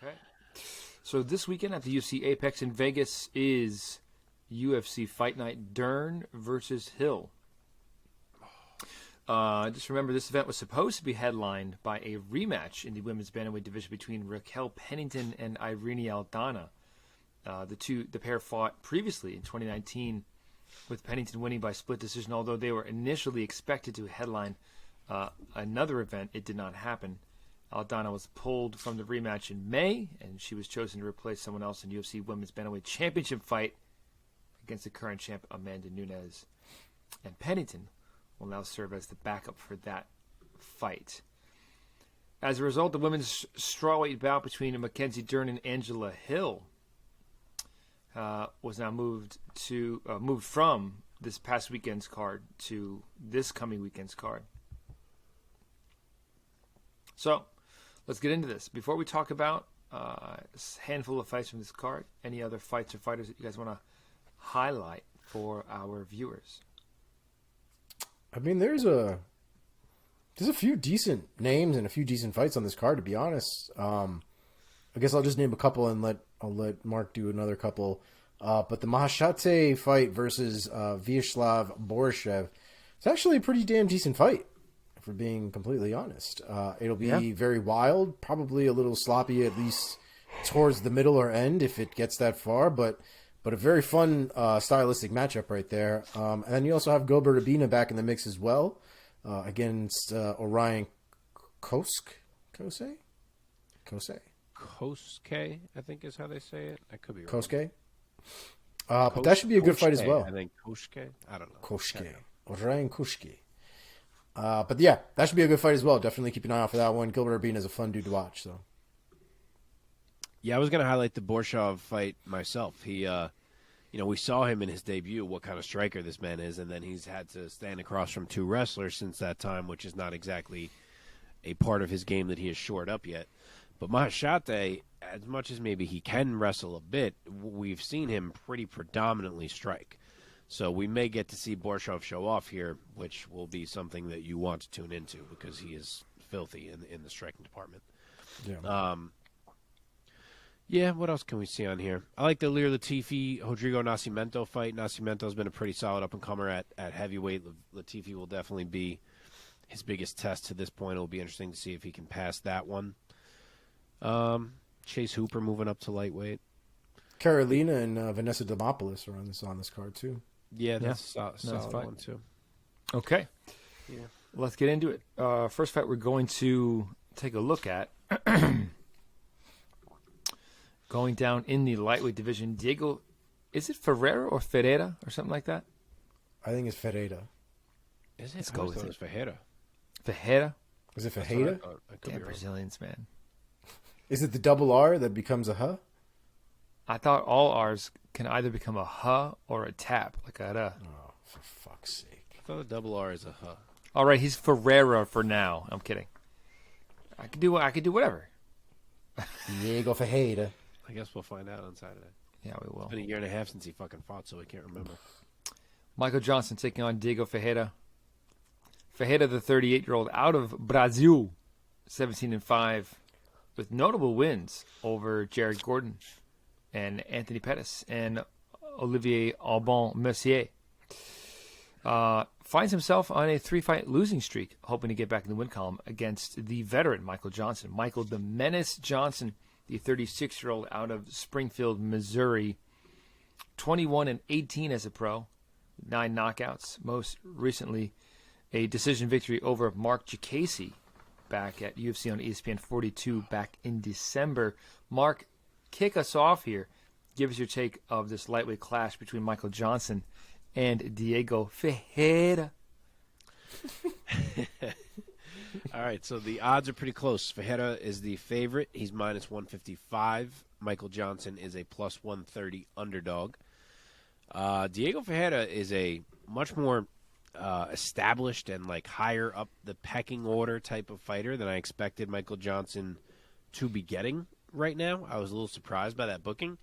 Okay. So this weekend at the UFC Apex in Vegas is UFC Fight Night Dern versus Hill. Just remember, this event was supposed to be headlined by a rematch in the women's bantamweight division between Raquel Pennington and Irene Aldana. The pair fought previously in 2019, with Pennington winning by split decision. Although they were initially expected to headline another event, it did not happen. Aldana was pulled from the rematch in May, and she was chosen to replace someone else in UFC Women's Bantamweight Championship fight against the current champ Amanda Nunes. And Pennington will now serve as the backup for that fight. As a result, the women's strawweight bout between Mackenzie Dern and Angela Hill was now moved from this past weekend's card to this coming weekend's card. So, let's get into this. Before we talk about a handful of fights from this card, any other fights or fighters that you guys want to highlight for our viewers? I mean, there's a few decent names and a few decent fights on this card, to be honest. I guess I'll just name a couple and I'll let Mark do another couple. But the Mahashate fight versus Vyacheslav Borishev, it's actually a pretty damn decent fight, for being completely honest. It'll be very wild, probably a little sloppy, at least towards the middle or end if it gets that far, but a very fun stylistic matchup right there. And then you also have Gilbert Urbina back in the mix as well, against Orion Koske, I think is how they say it. I could be wrong. Koske. But that should be a good fight as well. I think Koske. I don't know. Koske. Orion Koske. But yeah, that should be a good fight as well. Definitely keep an eye out for that one. Gilbert Urbina is a fun dude to watch. So. Yeah, I was going to highlight the Borishev fight myself. He, we saw him in his debut, what kind of striker this man is, and then he's had to stand across from two wrestlers since that time, which is not exactly a part of his game that he has shored up yet. But Mahashate, as much as maybe he can wrestle a bit, we've seen him pretty predominantly strike. So we may get to see Borishev show off here, which will be something that you want to tune into because he is filthy in the striking department. Yeah. Yeah, what else can we see on here? I like the Ilir Latifi Rodrigo Nascimento fight. Nascimento's been a pretty solid up-and-comer at heavyweight. Latifi will definitely be his biggest test to this point. It'll be interesting to see if he can pass that one. Chase Hooper moving up to lightweight. Carolina and Vanessa Demopoulos are on this card too. Yeah, that's a solid one too. Okay. Yeah. Let's get into it. First fight we're going to take a look at. Going down in the lightweight division, Diego, is it Ferreira or Ferreira or something like that? I think it's Ferreira. Is it? Let's go with it. It's Ferreira. Ferreira? Is it Ferreira? Damn Brazilians, man. Is it the double R that becomes a H? I thought all R's can either become a H or a tap, like a R. Oh, for fuck's sake. I thought a double R is a H. All right, he's Ferreira for now. I'm kidding. I could do whatever. Diego Ferreira. I guess we'll find out on Saturday. Yeah, we will. It's been a year and a half since he fucking fought, so I can't remember. Michael Johnson taking on Diego Ferreira. Ferreira, the 38-year-old out of Brazil, 17-5, with notable wins over Jared Gordon and Anthony Pettis and Olivier Aubin-Mercier. Finds himself on a 3-fight losing streak, hoping to get back in the win column against the veteran Michael Johnson. Michael the Menace Johnson, the 36-year-old out of Springfield, Missouri, 21-18 as a pro, 9 knockouts. Most recently, a decision victory over Mark Jacasey back at UFC on ESPN 42 back in December. Mark, kick us off here. Give us your take of this lightweight clash between Michael Johnson and Diego Ferreira. All right, so the odds are pretty close. Ferreira is the favorite. He's minus 155. Michael Johnson is a plus 130 underdog. Diego Ferreira is a much more established and like higher up the pecking order type of fighter than I expected Michael Johnson to be getting right now. I was a little surprised by that booking.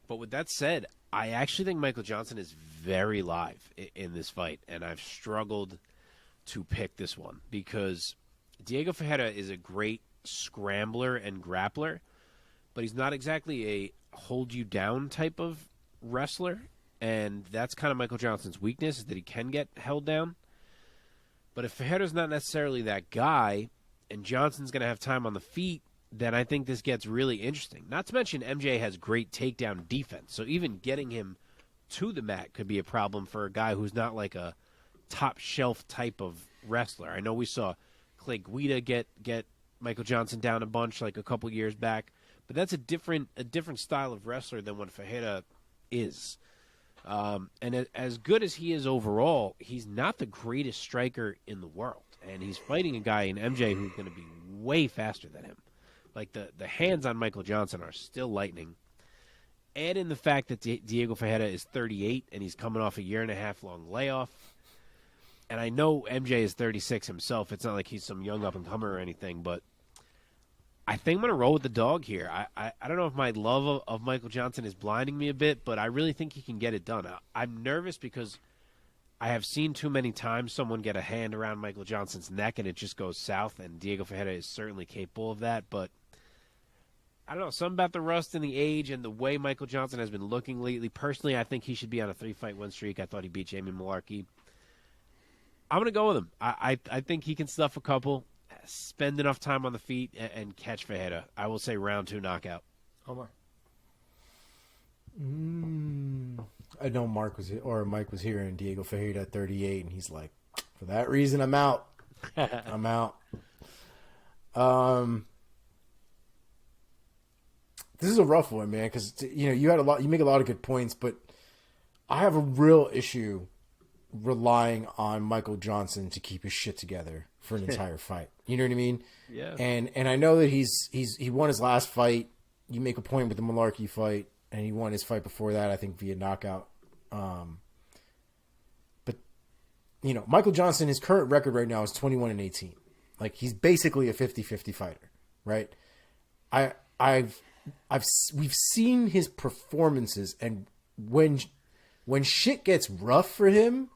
But with that said, I actually think Michael Johnson is very live in this fight, and I've struggled to pick this one because Diego Ferreira is a great scrambler and grappler, but he's not exactly a hold you down type of wrestler, and that's kind of Michael Johnson's weakness, is that he can get held down. But if Ferreira's not necessarily that guy, and Johnson's going to have time on the feet, then I think this gets really interesting. Not to mention MJ has great takedown defense, so even getting him to the mat could be a problem for a guy who's not like a top shelf type of wrestler. I know we saw Clay Guida get Michael Johnson down a bunch like a couple years back, but that's a different style of wrestler than what Ferreira is. And as good as he is overall, he's not the greatest striker in the world, and he's fighting a guy in MJ who's going to be way faster than him. Like the hands on Michael Johnson are still lightning. Add in the fact that Diego Ferreira is 38 and he's coming off a 1.5 long layoff. And I know MJ is 36 himself. It's not like he's some young up-and-comer or anything, but I think I'm going to roll with the dog here. I don't know if my love of Michael Johnson is blinding me a bit, but I really think he can get it done. I'm nervous because I have seen too many times someone get a hand around Michael Johnson's neck and it just goes south, and Diego Ferreira is certainly capable of that, but I don't know, something about the rust and the age and the way Michael Johnson has been looking lately. Personally, I think he should be on a 3-fight win streak. I thought he beat Jamie Malarkey. I'm going to go with him. I think he can stuff a couple, spend enough time on the feet, and catch Ferreira. I will say round 2 knockout. Omar. I know Mike was here and Diego Ferreira at 38, and he's like, for that reason, I'm out. I'm out. This is a rough one, man, because you make a lot of good points, but I have a real issue relying on Michael Johnson to keep his shit together for an entire fight. You know what I mean? Yeah. And I know that he won his last fight. You make a point with the Malarkey fight, and he won his fight before that, I think, via knockout. But Michael Johnson, his current record right now is 21-18. Like, he's basically a 50-50 fighter, right? We've seen his performances, and when shit gets rough for him,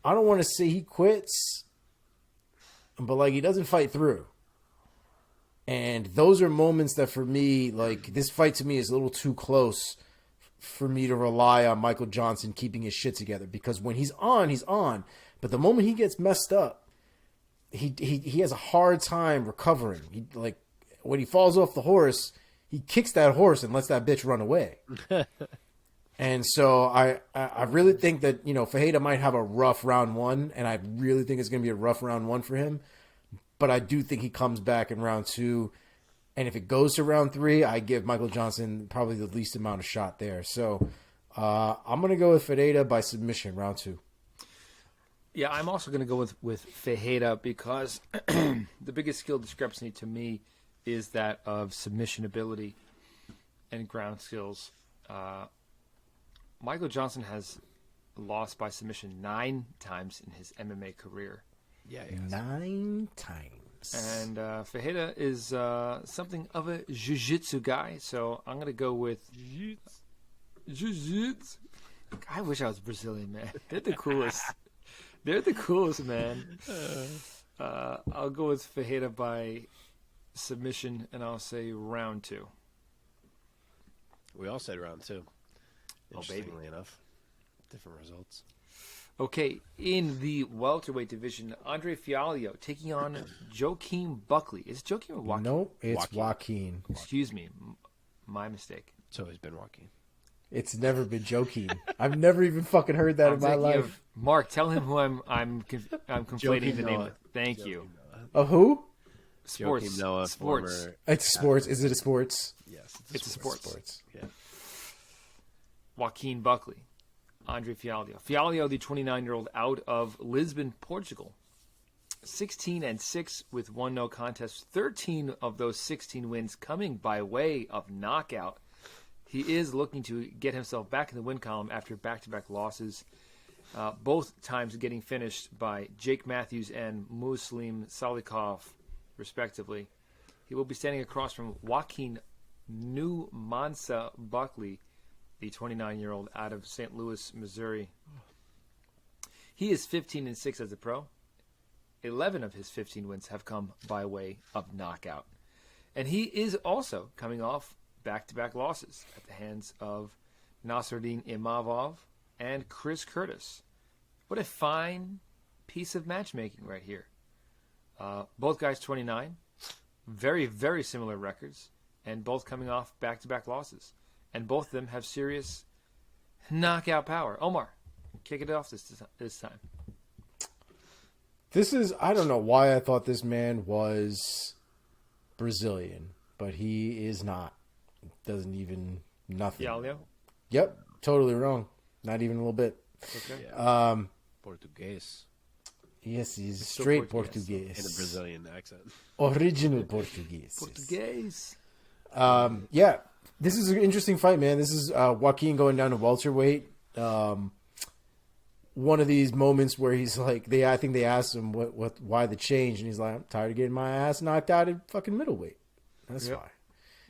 I don't want to say he quits, but like, he doesn't fight through. And those are moments that, for me, like, this fight to me is a little too close for me to rely on Michael Johnson keeping his shit together, because when he's on, he's on. But the moment he gets messed up, he has a hard time recovering. When he falls off the horse, he kicks that horse and lets that bitch run away. And so I really think that, Ferreira might have a rough round 1, and I really think it's going to be a rough round 1 for him. But I do think he comes back in round 2. And if it goes to round 3, I give Michael Johnson probably the least amount of shot there. So I'm going to go with Ferreira by submission, round 2. Yeah, I'm also going to go with Ferreira because the biggest skill discrepancy to me is that of submission ability and ground skills. Michael Johnson has lost by submission 9 times in his MMA career. Yeah, 9 times. And Ferreira is something of a jiu-jitsu guy, so I'm going to go with jiu-jitsu. I wish I was Brazilian, man. They're the coolest. They're the coolest, man. I'll go with Ferreira by submission, and I'll say round 2. We all said round 2. Oh, baby. Interestingly enough, different results. Okay, in the welterweight division, Andre Fialho taking on Joaquin Buckley. Is it Joaquin or Joaquin? No, it's Joaquin. Excuse me, my mistake. It's always been Joaquin. It's never been Joaquin. I've never even fucking heard that in my life. Mark, tell him who I'm conflating the name of. Thank you. Of who? Sports. Joaquin Noah, Sports. former- It's sports. Is it a sports? Yes, It's a sports. Yeah. Joaquin Buckley. Andre Fialho. Fialho, the 29-year-old out of Lisbon, Portugal. 16-6 with 1 no contest. 13 of those 16 wins coming by way of knockout. He is looking to get himself back in the win column after back-to-back losses. Both times getting finished by Jake Matthews and Muslim Salikov, respectively. He will be standing across from Joaquin New Mansa Buckley, the 29-year-old out of St. Louis, Missouri. He is 15-6 as a pro. 11 of his 15 wins have come by way of knockout. And he is also coming off back-to-back losses at the hands of Nasruddin Imavov and Chris Curtis. What a fine piece of matchmaking right here. Both guys 29. Very, very similar records. And both coming off back-to-back losses. And both of them have serious knockout power. Omar, kick it off this time. This is, I don't know why I thought this man was Brazilian, but he is not. Doesn't even, nothing. Fialho? Yep, totally wrong. Not even a little bit. Okay. Yeah. Portuguese. Yes, he's Still straight Portuguese. Portuguese. In a Brazilian accent. Original Portuguese. Portuguese. Yeah, this is an interesting fight, man. This is Joaquin going down to welterweight. One of these moments where he's like, I think they asked him why the change, and he's like, I'm tired of getting my ass knocked out at fucking middleweight. That's why.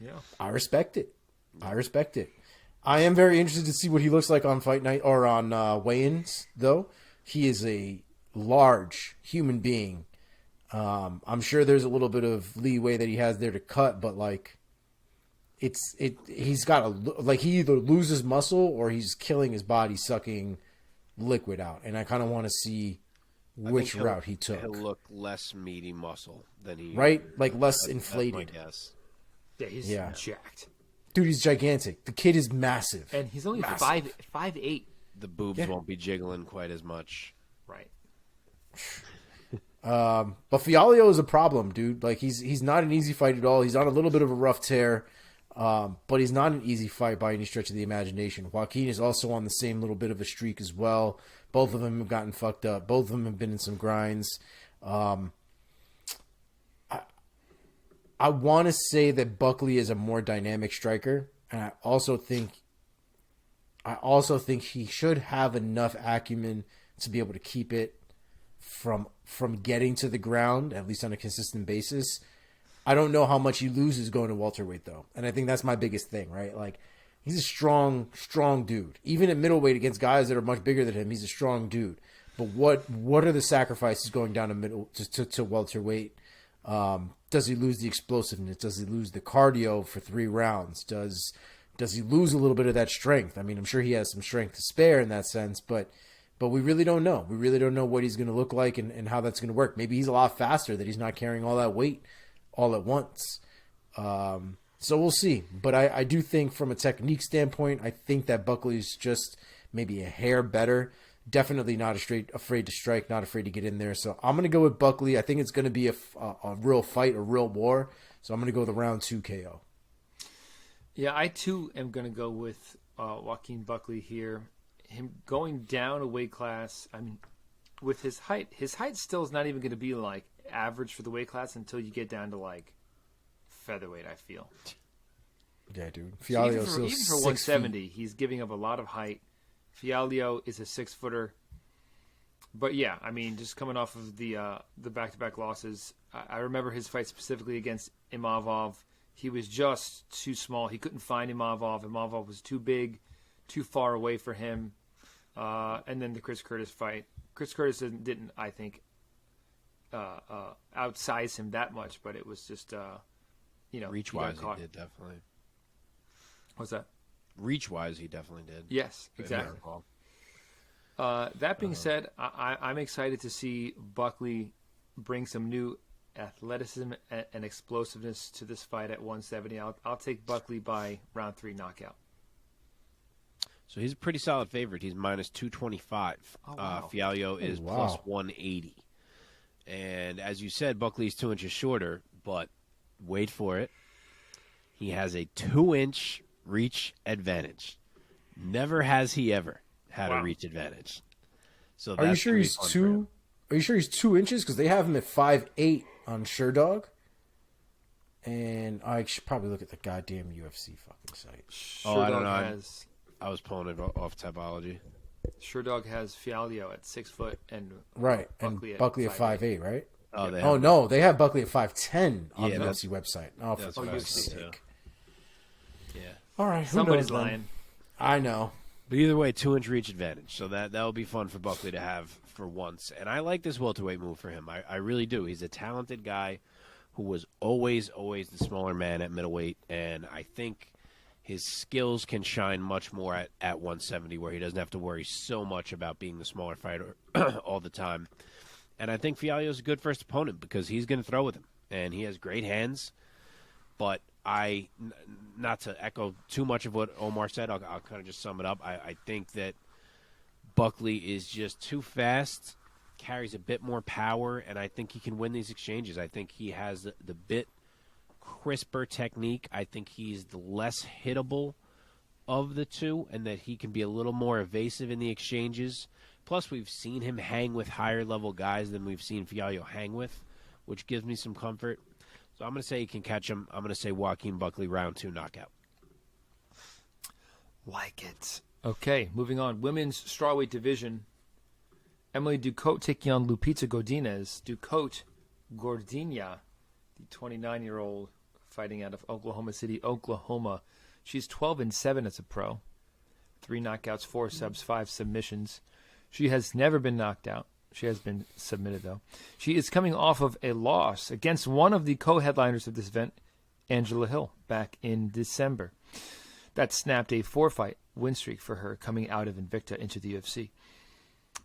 Yeah. I respect it. I am very interested to see what he looks like on fight night or on weigh-ins, though. He is a large human being. I'm sure there's a little bit of leeway that he has there to cut, but like, he's got he either loses muscle or he's killing his body, sucking liquid out, and I kind of want to see which route he took. He'll look less meaty muscle than he like less inflated. Yes. Yeah, he's jacked. Dude, he's gigantic. The kid is massive, And he's only Massive. 5'8". The boobs won't be jiggling quite as much. Right. But Fialho is a problem, dude. Like he's not an easy fight at all. He's on a little bit of a rough tear, but he's not an easy fight by any stretch of the imagination. Joaquin is also on the same little bit of a streak as well. Both of them have gotten fucked up. Both of them have been in some grinds. I want to say that Buckley is a more dynamic striker, and I also think he should have enough acumen to be able to keep it from getting to the ground, at least on a consistent basis. I don't know how much he loses going to welterweight, though, and I think that's my biggest thing, right? Like, he's a strong dude. Even at middleweight against guys that are much bigger than him, he's a strong dude. But what are the sacrifices going down to welterweight? Does he lose the explosiveness? Does he lose the cardio for 3 rounds? Does he lose a little bit of that strength? I mean, I'm sure he has some strength to spare in that sense, but we really don't know. We really don't know what he's going to look like and how that's going to work. Maybe he's a lot faster, that he's not carrying all that weight all at once. So we'll see. But I do think from a technique standpoint, I think that Buckley's just maybe a hair better. Definitely not afraid to strike, not afraid to get in there. So I'm going to go with Buckley. I think it's going to be a real fight, a real war. So I'm going to go with the round 2 KO. Yeah, I too am going to go with Joaquin Buckley here. Him going down a weight class, I mean, with his height still is not even going to be like average for the weight class until you get down to like featherweight, I feel. Yeah, dude. So Fialho's still even for 6 170, feet. he's giving up a lot of height. Fialho is a 6-footer. But yeah, I mean, just coming off of the back-to-back losses, I remember his fight specifically against Imavov. He was just too small. He couldn't find Imavov. Imavov was too big, too far away for him. And then the Chris Curtis fight. Chris Curtis didn't I think, outsize him that much, but it was just, Reach-wise, he did, definitely. What's that? Reach-wise, he definitely did. Yes, exactly. That being said, I'm excited to see Buckley bring some new athleticism and explosiveness to this fight at 170. I'll take Buckley by round 3 knockout. So he's a pretty solid favorite. He's minus 225. Oh, wow. Fialho is plus 180. And as you said, Buckley's 2 inches shorter, but wait for it. He has a 2-inch reach advantage. Never has he ever had a reach advantage. So Are you sure he's 2? Are you sure he's 2 inches? Because they have him at 5'8" on Sherdog. And I should probably look at the goddamn UFC fucking site. I don't know. I was pulling it off Typology. Sherdog has Fialho at 6 foot and Buckley at 5'8", right? Oh, no, they have Buckley at 5'10" on the that's- UFC website. Oh, for that's what I Christ's was thinking, sake! Yeah. All right, who Somebody's knows, then? lying. I know. But either way, 2-inch reach advantage. So that'll be fun for Buckley to have for once. And I like this welterweight move for him. I really do. He's a talented guy who was always the smaller man at middleweight, and I think his skills can shine much more at 170, where he doesn't have to worry so much about being the smaller fighter all the time. And I think Fialho is a good first opponent because he's going to throw with him, and he has great hands. But not to echo too much of what Omar said, I'll kind of just sum it up. I think that Buckley is just too fast, carries a bit more power, and I think he can win these exchanges. I think he has the bit crisper technique. I think he's the less hittable of the two, and that he can be a little more evasive in the exchanges. Plus, we've seen him hang with higher-level guys than we've seen Fialho hang with, which gives me some comfort. So I'm going to say he can catch him. I'm going to say Joaquin Buckley, round 2 knockout. Like it. Okay, moving on. Women's strawweight division. Emily Ducote taking on Lupita Godinez. Ducote Gordinha, the 29-year-old fighting out of Oklahoma City, Oklahoma. She's 12-7 as a pro. 3 knockouts, 4 subs, 5 submissions. She has never been knocked out. She has been submitted, though. She is coming off of a loss against one of the co-headliners of this event, Angela Hill, back in December. That snapped a 4-fight win streak for her coming out of Invicta into the UFC.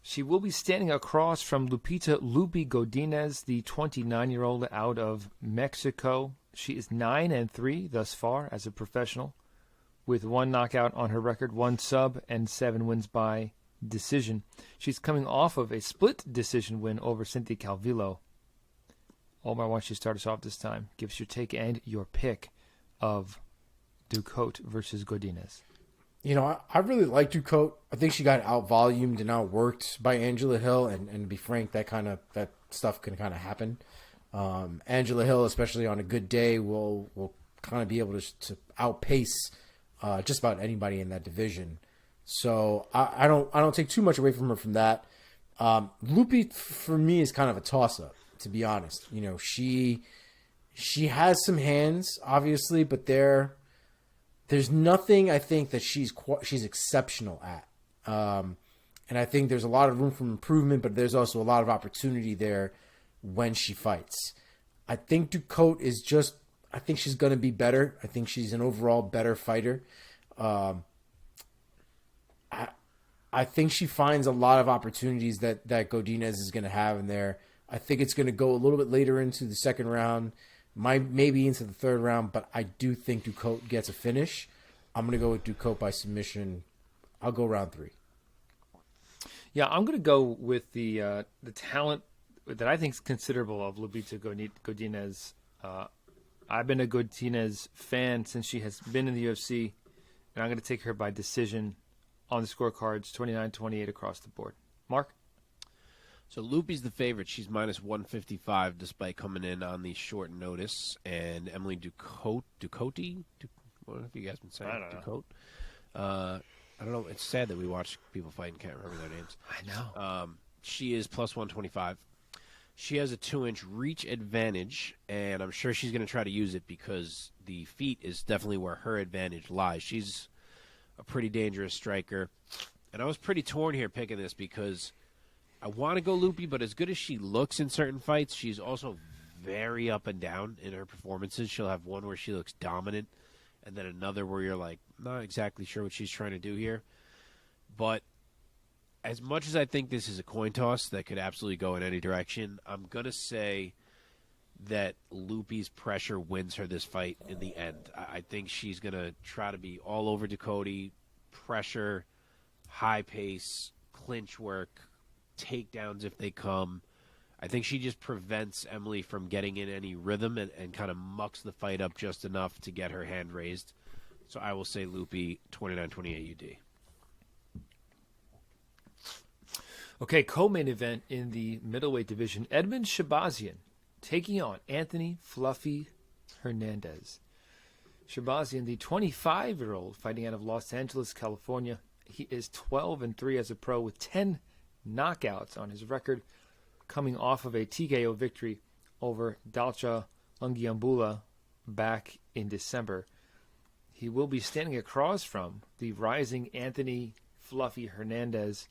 She will be standing across from Lupita Lupi Godinez, the 29-year-old out of Mexico. She is 9-3 thus far as a professional, with 1 knockout on her record, 1 sub, and 7 wins by decision. She's coming off of a split decision win over Cynthia Calvillo. Omar, why don't you start us off this time? Give us your take and your pick of Ducote versus Godinez. You know, I really like Ducote. I think she got out-volumed and outworked by Angela Hill, and to be frank, that stuff can kind of happen. Angela Hill, especially on a good day, will kind of be able to outpace just about anybody in that division. So I don't take too much away from her from that. Lupi for me is kind of a toss-up, to be honest. You know, she has some hands, obviously, but there's nothing I think that she's exceptional at. And I think there's a lot of room for improvement, but there's also a lot of opportunity there when she fights. I think Ducote is I think she's going to be better. I think she's an overall better fighter. I think she finds a lot of opportunities that Godinez is going to have in there. I think it's going to go a little bit later into the second round, maybe into the third round, but I do think Ducote gets a finish. I'm going to go with Ducote by submission. I'll go round 3. Yeah, I'm going to go with the talent that I think is considerable of Lupita Godinez. I've been a Godinez fan since she has been in the UFC, and I'm going to take her by decision on the scorecards, 29-28 across the board. Mark? So Lupi's the favorite. She's minus 155 despite coming in on the short notice. And Emily Ducote? What have you guys been saying? I don't know. Ducote? I don't know. It's sad that we watch people fight and can't remember their names. I know. She is plus 125. She has a 2-inch reach advantage, and I'm sure she's going to try to use it because the feet is definitely where her advantage lies. She's a pretty dangerous striker. And I was pretty torn here picking this because I want to go Lupi, but as good as she looks in certain fights, she's also very up and down in her performances. She'll have one where she looks dominant, and then another where you're like, not exactly sure what she's trying to do here. But as much as I think this is a coin toss that could absolutely go in any direction, I'm going to say that Lupi's pressure wins her this fight in the end. I think she's going to try to be all over Ducote, pressure, high pace, clinch work, takedowns if they come. I think she just prevents Emily from getting in any rhythm and kind of mucks the fight up just enough to get her hand raised. So I will say Lupi, 29-28 UD. Okay, co-main event in the middleweight division. Edmen Shahbazyan taking on Anthony Fluffy Hernandez. Shahbazyan, the 25-year-old fighting out of Los Angeles, California. He is 12-3 as a pro with 10 knockouts on his record, coming off of a TKO victory over Dalcha Lungiambula back in December. He will be standing across from the rising Anthony Fluffy Hernandez,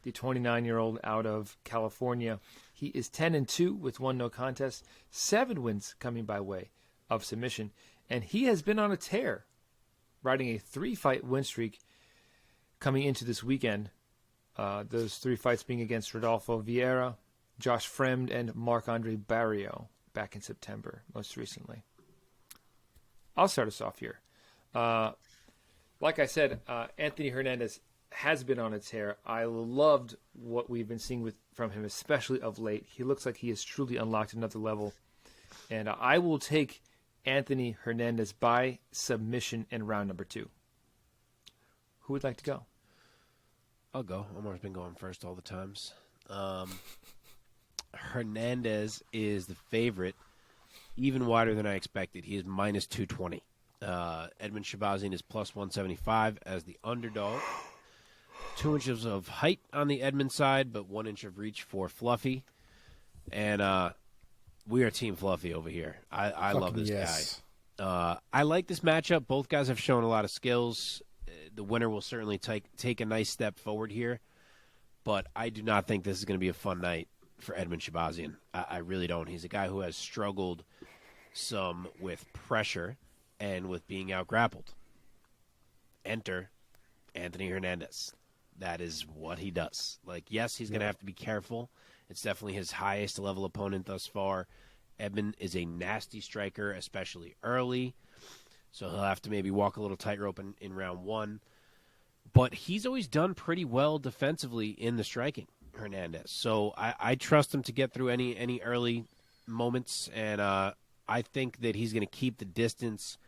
the 29-year-old out of California. He is 10-2 with 1 no contest, 7 wins coming by way of submission, and he has been on a tear, riding a 3-fight win streak coming into this weekend. Those 3 fights being against Rodolfo Vieira, Josh Fremd, and Marc-Andre Barrio back in September, most recently. I'll start us off here. Like I said, Anthony Hernandez has been on a tear. I loved what we've been seeing from him, especially of late. He looks like he has truly unlocked another level. And I will take Anthony Hernandez by submission in round number 2. Who would like to go? I'll go. Omar's been going first all the times. Hernandez is the favorite, even wider than I expected. He is minus 220. Edmen Shahbazyan is plus 175 as the underdog. 2 inches of height on the Edmen side, but 1 inch of reach for Fluffy. And we are Team Fluffy over here. I love this guy. I like this matchup. Both guys have shown a lot of skills. The winner will certainly take a nice step forward here. But I do not think this is going to be a fun night for Edmen Shahbazyan. I really don't. He's a guy who has struggled some with pressure and with being out-grappled. Enter Anthony Hernandez. That is what he does. Like, yes, he's going to have to be careful. It's definitely his highest level opponent thus far. Edmen is a nasty striker, especially early. So he'll have to maybe walk a little tightrope in round 1. But he's always done pretty well defensively in the striking, Hernandez. So I trust him to get through any early moments. And I think that he's going to keep the distance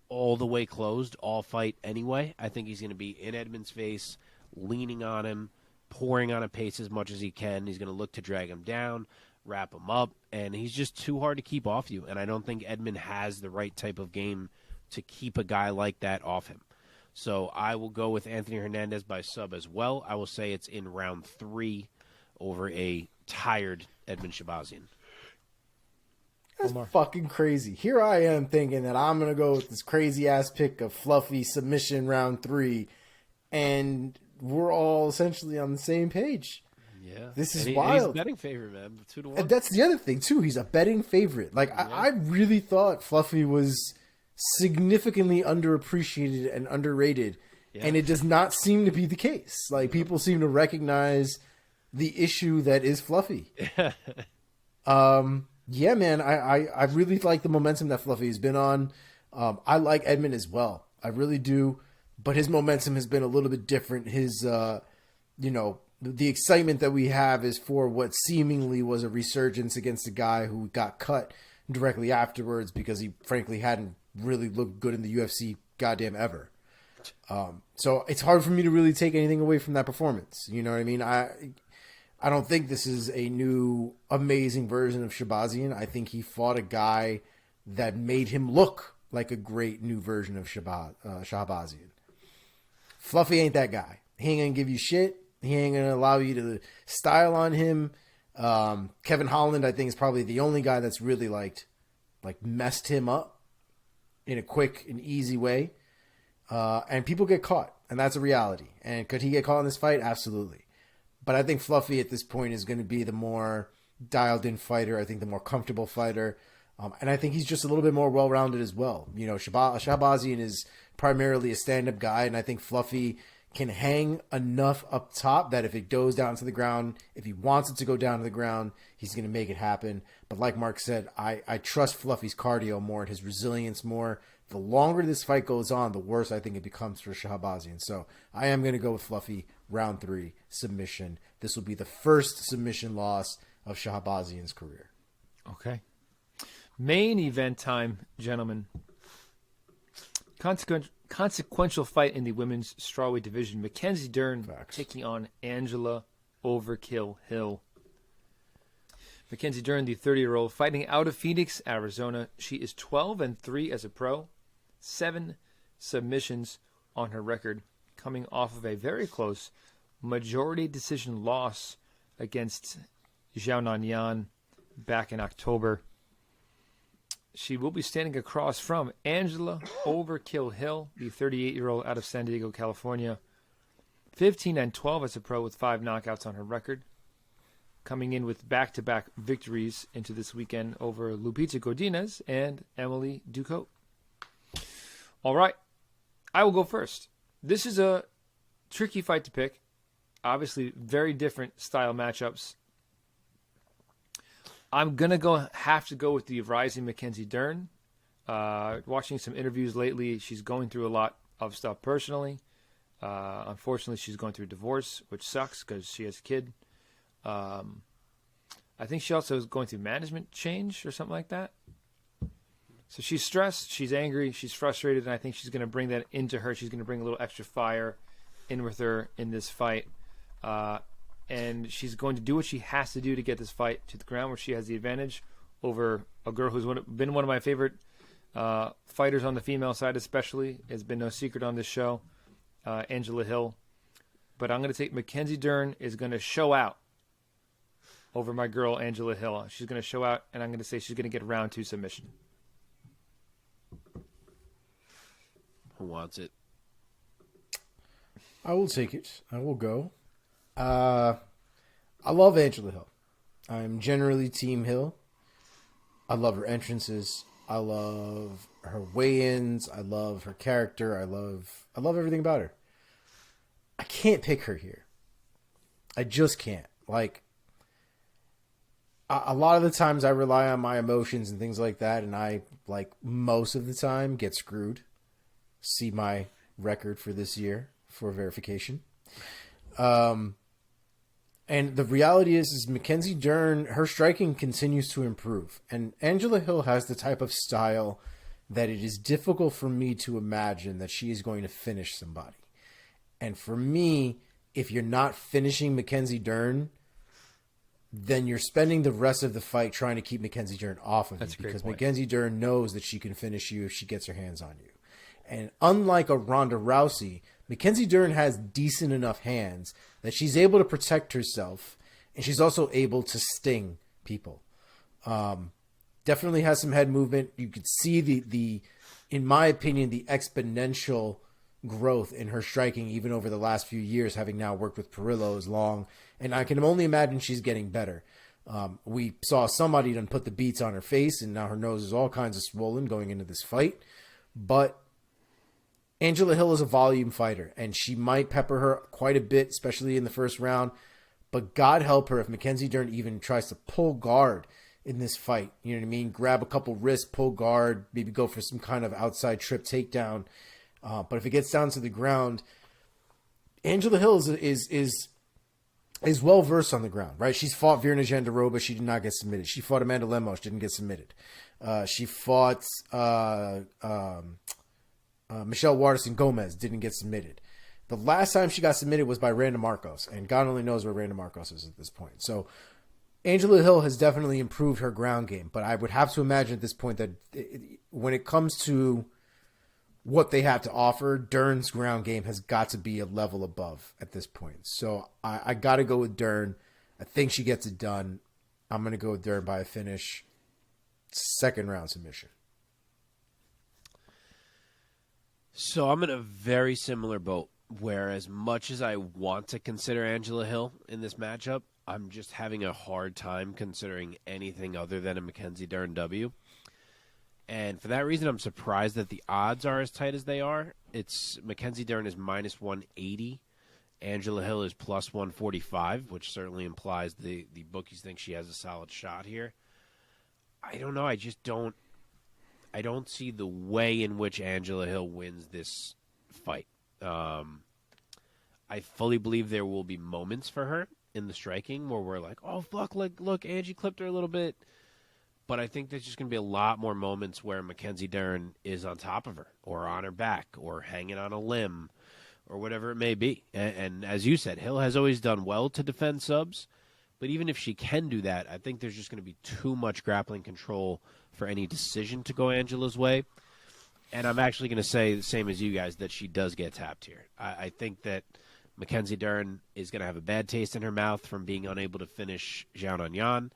all the way closed, all fight anyway. I think he's going to be in Edmen's face, leaning on him, pouring on a pace as much as he can. He's going to look to drag him down, wrap him up, and he's just too hard to keep off you. And I don't think Edmen has the right type of game to keep a guy like that off him. So I will go with Anthony Hernandez by sub as well. I will say it's in round 3 over a tired Edmen Shahbazyan. That's fucking crazy. Here I am thinking that I'm going to go with this crazy-ass pick of Fluffy submission round 3, and we're all essentially on the same page. Yeah. This is wild. He's a wild. betting favorite, man. 2-1. And that's the other thing, too. He's a betting favorite. Like, yeah. I really thought Fluffy was significantly underappreciated and underrated, and it does not seem to be the case. Like, people seem to recognize the issue that is Fluffy. Yeah, man, I really like the momentum that Fluffy's been on. I like Edmen as well. I really do. But his momentum has been a little bit different. His, the excitement that we have is for what seemingly was a resurgence against a guy who got cut directly afterwards because he frankly hadn't really looked good in the UFC goddamn ever. So it's hard for me to really take anything away from that performance. You know what I mean? I don't think this is a new amazing version of Shahbazyan. I think he fought a guy that made him look like a great new version of Shahbazyan. Fluffy ain't that guy. He ain't going to give you shit. He ain't going to allow you to style on him. Kevin Holland, I think, is probably the only guy that's really like messed him up in a quick and easy way. And people get caught, and that's a reality. And could he get caught in this fight? Absolutely. But I think Fluffy at this point is going to be the more dialed-in fighter. I think the more comfortable fighter. And I think he's just a little bit more well-rounded as well. You know, Shahbazyan is primarily a stand-up guy, and I think Fluffy can hang enough up top that if it goes down to the ground, if he wants it to go down to the ground, he's going to make it happen. But like Mark said, I trust Fluffy's cardio more and his resilience more. The longer this fight goes on, the worse I think it becomes for Shahbazyan. So I am going to go with Fluffy, round 3, submission. This will be the first submission loss of Shahbazyan's career. Okay. Main event time, gentlemen. Consequential fight in the women's strawweight division. Mackenzie Dern taking on Angela Overkill Hill. Mackenzie Dern, the 30-year-old, fighting out of Phoenix, Arizona. She is 12-3 as a pro. 7 submissions on her record, coming off of a very close majority decision loss against Zhao Nanyan back in October. She will be standing across from Angela Overkill Hill, the 38-year-old out of San Diego, California. 15-12 as a pro with 5 knockouts on her record. coming in with back-to-back victories into this weekend over Lupita Godinez and Emily Ducote. All right, I will go first. This is a tricky fight to pick. Obviously, very different style matchups. I'm going to have to go with the rising Mackenzie Dern. Watching some interviews lately, she's going through a lot of stuff personally. Unfortunately, she's going through a divorce, which sucks because she has a kid. I think she also is going through management change or something like that. So she's stressed, she's angry, she's frustrated, and I think she's going to bring that into her. She's going to bring a little extra fire in with her in this fight. And she's going to do what she has to do to get this fight to the ground where she has the advantage over a girl who's been one of my favorite fighters on the female side especially. It's been no secret on this show, Angela Hill. But I'm going to take Mackenzie Dern is going to show out over my girl Angela Hill. She's going to show out, and I'm going to say she's going to get round 2 submission. Who wants it? I will take it. I will go. I love Angela Hill. I'm generally Team Hill. I love her entrances. I love her weigh-ins. I love her character. I love everything about her. I can't pick her here. I just can't. Like, a lot of the times I rely on my emotions and things like that, and I, like, most of the time get screwed. See my record for this year for verification. And the reality is Mackenzie Dern, her striking continues to improve. And Angela Hill has the type of style that it is difficult for me to imagine that she is going to finish somebody. And for me, if you're not finishing Mackenzie Dern, then you're spending the rest of the fight trying to keep Mackenzie Dern off of you. Because Mackenzie Dern knows that she can finish you if she gets her hands on you. And unlike a Ronda Rousey, Mackenzie Dern has decent enough hands that she's able to protect herself, and she's also able to sting people. Definitely has some head movement. You could see the, in my opinion, the exponential growth in her striking even over the last few years, having now worked with Perillo as long, and I can only imagine she's getting better. We saw somebody done put the beats on her face, and now her nose is all kinds of swollen going into this fight. But Angela Hill is a volume fighter, and she might pepper her quite a bit, especially in the first round. But God help her if Mackenzie Dern even tries to pull guard in this fight. You know what I mean? Grab a couple wrists, pull guard, maybe go for some kind of outside trip takedown. But if it gets down to the ground, Angela Hill is well versed on the ground, right? She's fought Virna Jandiroba, she did not get submitted. She fought Amanda Lemos, didn't get submitted. She fought Michelle Waterson Gomez, didn't get submitted. The last time she got submitted was by Randa Marcos, and God only knows where Randa Marcos is at this point. So Angela Hill has definitely improved her ground game, but I would have to imagine at this point that when it comes to what they have to offer, Dern's ground game has got to be a level above at this point. So I got to go with Dern. I think she gets it done. I'm going to go with Dern by a finish. Second round submission. So I'm in a very similar boat, where as much as I want to consider Angela Hill in this matchup, I'm just having a hard time considering anything other than a Mackenzie Dern W. And for that reason, I'm surprised that the odds are as tight as they are. It's Mackenzie Dern is minus 180. Angela Hill is plus 145, which certainly implies the bookies think she has a solid shot here. I don't know. I don't see the way in which Angela Hill wins this fight. I fully believe there will be moments for her in the striking where we're like, oh, fuck, look, Angie clipped her a little bit. But I think there's just going to be a lot more moments where Mackenzie Dern is on top of her or on her back or hanging on a limb or whatever it may be. And as you said, Hill has always done well to defend subs. But even if she can do that, I think there's just going to be too much grappling control for any decision to go Angela's way. And I'm actually going to say the same as you guys, that she does get tapped here. I think that Mackenzie Dern is going to have a bad taste in her mouth from being unable to finish Zhao Nanyan,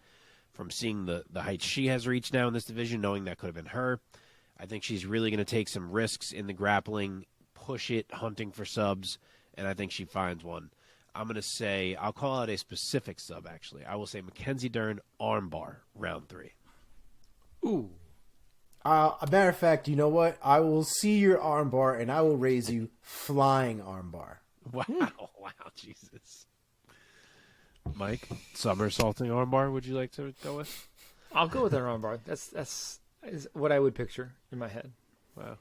from seeing the heights she has reached now in this division, knowing that could have been her. I think she's really going to take some risks in the grappling, push it, hunting for subs, and I think she finds one. I'm going to say, I'll call out a specific sub, actually. I will say Mackenzie Dern armbar, round 3. Ooh. A matter of fact, you know what? I will see your armbar, and I will raise you flying armbar. Wow. Wow, Jesus. Mike, somersaulting armbar, would you like to go with? I'll go with an armbar. That's is what I would picture in my head. Wow.